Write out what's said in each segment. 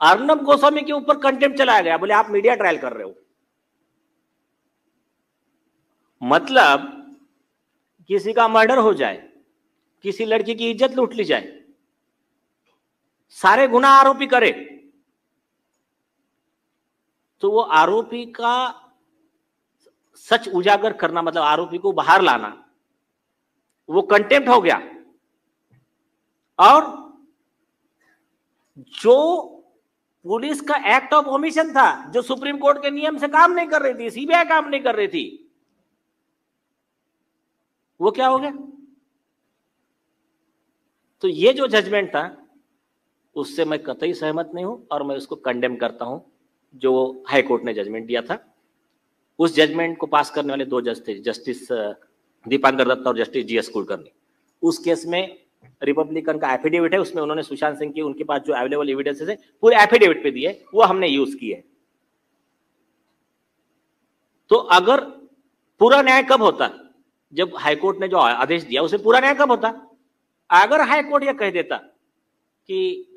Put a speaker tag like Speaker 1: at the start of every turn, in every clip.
Speaker 1: अर्नब गोस्वामी के ऊपर कंटेम्प्ट चलाया गया, बोले आप मीडिया ट्रायल कर रहे हो। मतलब किसी का मर्डर हो जाए, किसी लड़की की इज्जत लूट ली जाए, सारे गुनाह आरोपी करे, तो वो आरोपी का सच उजागर करना, मतलब आरोपी को बाहर लाना, वो कंटेम्प्ट हो गया। और जो पुलिस का एक्ट ऑफ ओमिशन था, जो सुप्रीम कोर्ट के नियम से काम नहीं कर रही थी, सीबीआई काम नहीं कर रही थी, वो क्या हो गया? तो ये जो जजमेंट था उससे मैं कतई सहमत नहीं हूं और मैं उसको कंडेम करता हूं, जो हाई कोर्ट ने जजमेंट दिया था। उस जजमेंट को पास करने वाले दो जज थे, जस्टिस दीपांकर दत्ता और जस्टिस जीएस कुलकर्णी। उस केस में रिपब्लिकन का एफिडेविट है, उसमें उन्होंने सुशांत सिंह की उनके पास जो अवेलेबल एविडेंसेस है पूरे एफिडेविट पे दिए, वो हमने यूज किए। तो अगर पूरा न्याय कब होता? जब हाईकोर्ट ने जो आदेश दिया उसे पूरा न्याय कब होता? अगर हाईकोर्ट यह कह देता कि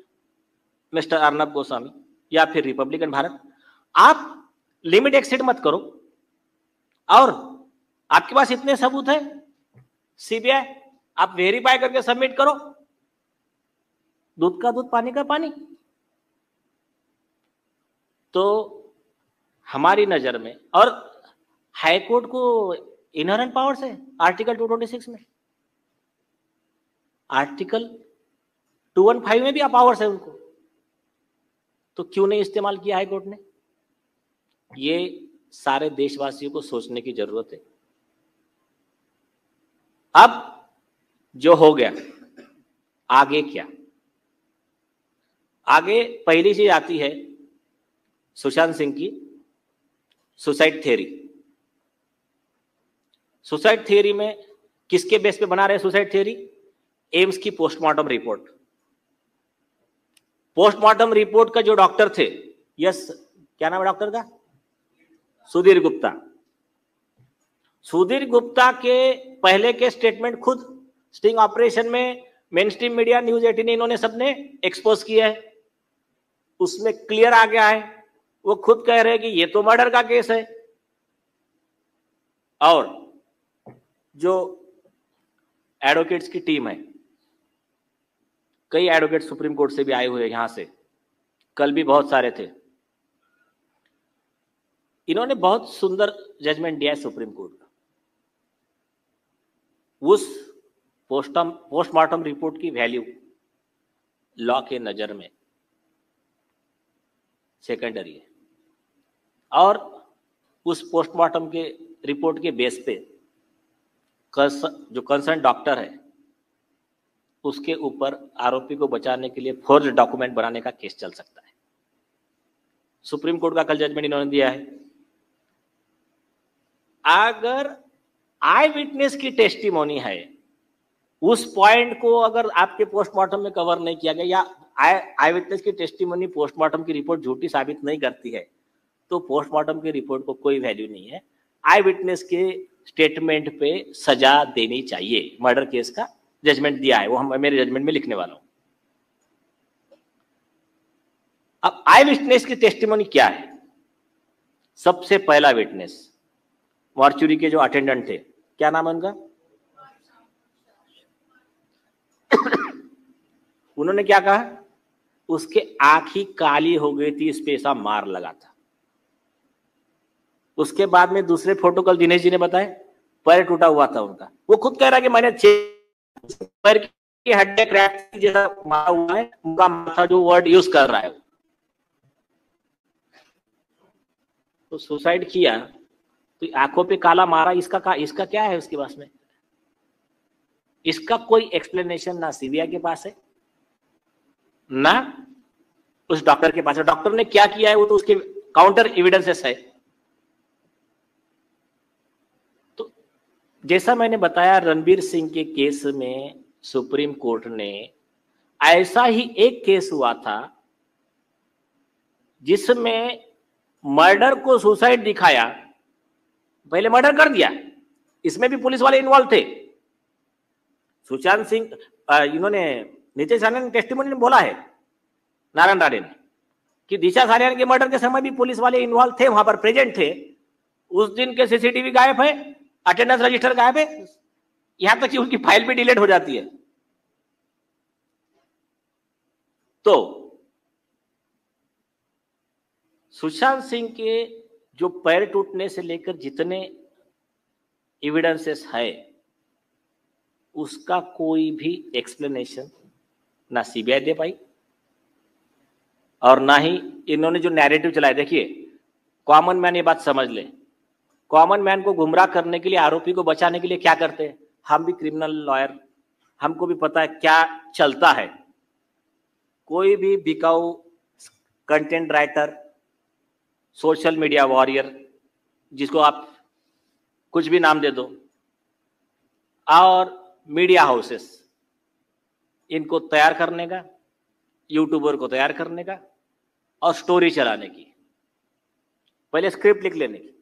Speaker 1: मिस्टर अर्नब गोस्वामी या फिर रिपब्लिकन भारत, आप लिमिट एक्सीड मत करो और आपके पास इतने सबूत है, सीबीआई आप वेरीफाई करके सबमिट करो, दूध का दूध पानी का पानी। तो हमारी नजर में, और हाईकोर्ट को इनहेरेंट पावर्स है आर्टिकल 226 में, आर्टिकल 215 में भी पावर्स है उनको, तो क्यों नहीं इस्तेमाल किया हाईकोर्ट ने? ये सारे देशवासियों को सोचने की जरूरत है। अब जो हो गया, आगे क्या? आगे पहली चीज आती है सुशांत सिंह की सुसाइड थ्योरी। सुसाइड थ्योरी में किसके बेस पे बना रहे हैं सुसाइड थ्योरी? एम्स की पोस्टमार्टम रिपोर्ट। पोस्टमार्टम रिपोर्ट का जो डॉक्टर थे, यस क्या नाम है डॉक्टर का? सुधीर गुप्ता। सुधीर गुप्ता के पहले के स्टेटमेंट खुद स्टिंग ऑपरेशन में मेन स्ट्रीम मीडिया, न्यूज 18 इन्होंने सबने एक्सपोज किया है, उसमें क्लियर आ गया है। वो खुद कह रहे हैं कि ये तो मर्डर का केस है। और जो एडवोकेट्स की टीम है, कई एडवोकेट सुप्रीम कोर्ट से भी आए हुए यहां से, कल भी बहुत सारे थे, इन्होंने बहुत सुंदर जजमेंट दिया है सुप्रीम कोर्ट का। उस पोस्टमार्टम रिपोर्ट की वैल्यू लॉ के नजर में सेकेंडरी है, और उस पोस्टमार्टम के रिपोर्ट के बेस पे जो कंसर्न डॉक्टर है उसके ऊपर आरोपी को बचाने के लिए फोर्ज डॉक्यूमेंट बनाने का केस चल सकता है। सुप्रीम कोर्ट का कल जजमेंट इन्होंने दिया है। अगर आई विटनेस की टेस्टिमोनी है, उस पॉइंट को अगर आपके पोस्टमार्टम में कवर नहीं किया गया, या आई विटनेस की टेस्टिमोनी पोस्टमार्टम की रिपोर्ट झूठी साबित नहीं करती है, तो पोस्टमार्टम की रिपोर्ट को कोई वैल्यू नहीं है। आई विटनेस के स्टेटमेंट पे सजा देनी चाहिए। मर्डर केस का जजमेंट दिया है, वो हम मेरे जजमेंट में लिखने वाला हूं। अब आई विटनेस की टेस्टिमोनी क्या है? सबसे पहला विटनेस मॉर्चुरी के जो अटेंडेंट थे, क्या नाम है उनका? उन्होंने क्या कहा? उसके आंख ही काली हो गई थी, इस पे ऐसा मार लगा था। उसके बाद में दूसरे फोटो कल दिनेश जी ने बताए, पैर टूटा हुआ था उनका। वो खुद कह रहा है कि मैंने पैर की हड्डियां क्रैक जैसा मारा हुआ है, उनका माथा जो वर्ड यूज कर रहा है। तो सुसाइड किया तो आंखों पे काला मारा, इसका क्या है उसके पास में? इसका कोई एक्सप्लेनेशन ना सीबीआई के पास है, ना उस डॉक्टर के पास है। डॉक्टर ने क्या किया है वो तो उसके काउंटर एविडेंसेस है। तो जैसा मैंने बताया, रणबीर सिंह के केस में सुप्रीम कोर्ट ने ऐसा ही एक केस हुआ था जिसमें मर्डर को सुसाइड दिखाया, पहले मर्डर कर दिया, इसमें भी पुलिस वाले इन्वॉल्व थे। सुशांत सिंह इन्होंने नीतीश राणे ने टेस्टिमोनी में बोला है, नारायण राणे ने, कि दिशा सालियान के मर्डर के समय भी पुलिस वाले इन्वॉल्व थे, वहां पर प्रेजेंट थे। उस दिन के सीसीटीवी गायब है, अटेंडेंस रजिस्टर गायब है, यहां तक कि उनकी फाइल भी डिलीट हो जाती है। तो सुशांत सिंह के जो पैर टूटने से लेकर जितने एविडेंसेस है, उसका कोई भी एक्सप्लेनेशन ना सीबीआई दे पाई और ना ही इन्होंने जो नैरेटिव चलाया। देखिए, कॉमन मैन ये बात समझ ले, कॉमन मैन को गुमराह करने के लिए, आरोपी को बचाने के लिए क्या करते हैं, हम भी क्रिमिनल लॉयर, हमको भी पता है क्या चलता है। कोई भी बिकाऊ content writer, social media warrior, जिसको आप कुछ भी नाम दे दो, और मीडिया हाउसेस, इनको तैयार करने का, यूट्यूबर को तैयार करने का और स्टोरी चलाने की, पहले स्क्रिप्ट लिख लेने की।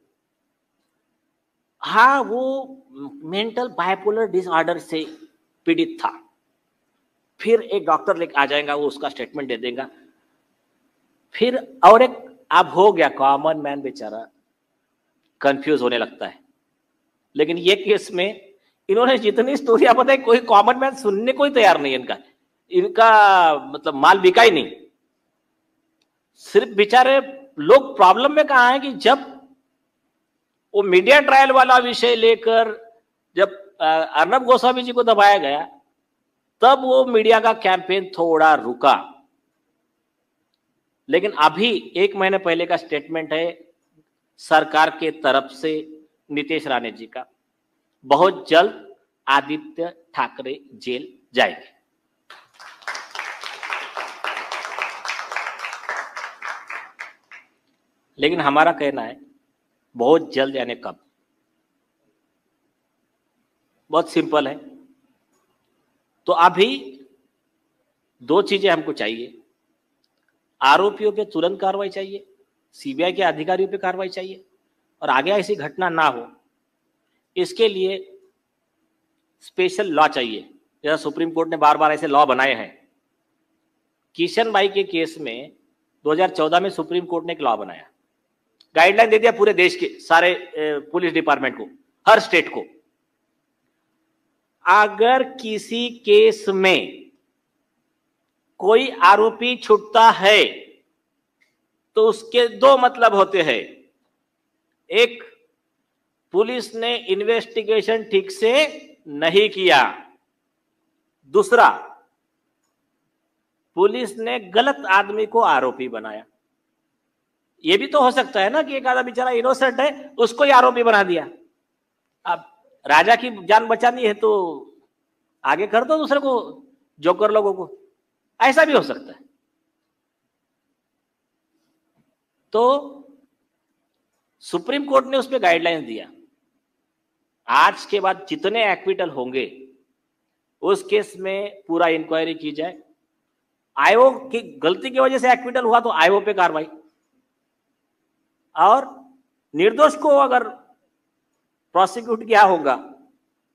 Speaker 1: हाँ, वो मेंटल बाइपोलर डिसऑर्डर से पीड़ित था, फिर एक डॉक्टर लेके आ जाएगा, वो उसका स्टेटमेंट दे देगा, फिर और एक अब हो गया। कॉमन मैन बेचारा कंफ्यूज होने लगता है। लेकिन ये केस में इन्होंने जितनी स्टोरियां बताई, कोई कॉमन मैन सुनने को ही तैयार नहीं। इनका मतलब माल बिका ही नहीं। सिर्फ बेचारे लोग प्रॉब्लम में कहा है कि जब वो मीडिया ट्रायल वाला विषय लेकर जब अर्नब गोस्वामी जी को दबाया गया, तब वो मीडिया का कैंपेन थोड़ा रुका। लेकिन अभी 1 महीने पहले का स्टेटमेंट है सरकार के तरफ से नीतीश राणे जी का, बहुत जल्द आदित्य ठाकरे जेल जाएंगे। लेकिन हमारा कहना है बहुत जल्द यानी कब? बहुत सिंपल है। तो अभी 2 चीजें हमको चाहिए। आरोपियों पे तुरंत कार्रवाई चाहिए, सीबीआई के अधिकारियों पे कार्रवाई चाहिए, और आगे ऐसी घटना ना हो इसके लिए स्पेशल लॉ चाहिए। जैसा सुप्रीम कोर्ट ने बार बार ऐसे लॉ बनाए हैं। किशन भाई के केस में 2014 में सुप्रीम कोर्ट ने एक लॉ बनाया, गाइडलाइन दे दिया पूरे देश के सारे पुलिस डिपार्टमेंट को, हर स्टेट को। अगर किसी केस में कोई आरोपी छूटता है तो उसके 2 मतलब होते हैं। एक, पुलिस ने इन्वेस्टिगेशन ठीक से नहीं किया। दूसरा, पुलिस ने गलत आदमी को आरोपी बनाया। यह भी तो हो सकता है ना कि एक आदमी बेचारा इनोसेंट है, उसको ही आरोपी बना दिया। अब राजा की जान बचानी है तो आगे कर दो दूसरे को, जोकर लोगों को, ऐसा भी हो सकता है। तो सुप्रीम कोर्ट ने उस पर गाइडलाइंस दिया। आज के बाद जितने एक्विटल होंगे उस केस में पूरा इंक्वायरी की जाए। आयोग की गलती की वजह से एक्विटल हुआ तो आयोग पे कार्रवाई, और निर्दोष को अगर प्रोसिक्यूट किया होगा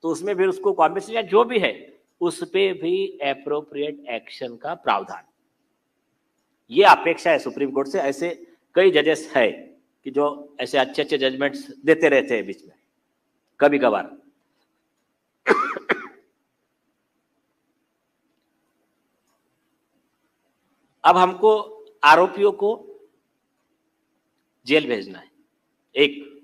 Speaker 1: तो उसमें फिर उसको कॉम्पेंसेशन या जो भी है उस पे भी एप्रोप्रिएट एक्शन का प्रावधान। ये अपेक्षा है सुप्रीम कोर्ट से। ऐसे कई जजेस है कि जो ऐसे अच्छे अच्छे जजमेंट्स देते रहते हैं बीच में कभी कभार। अब हमको आरोपियों को जेल भेजना है। एक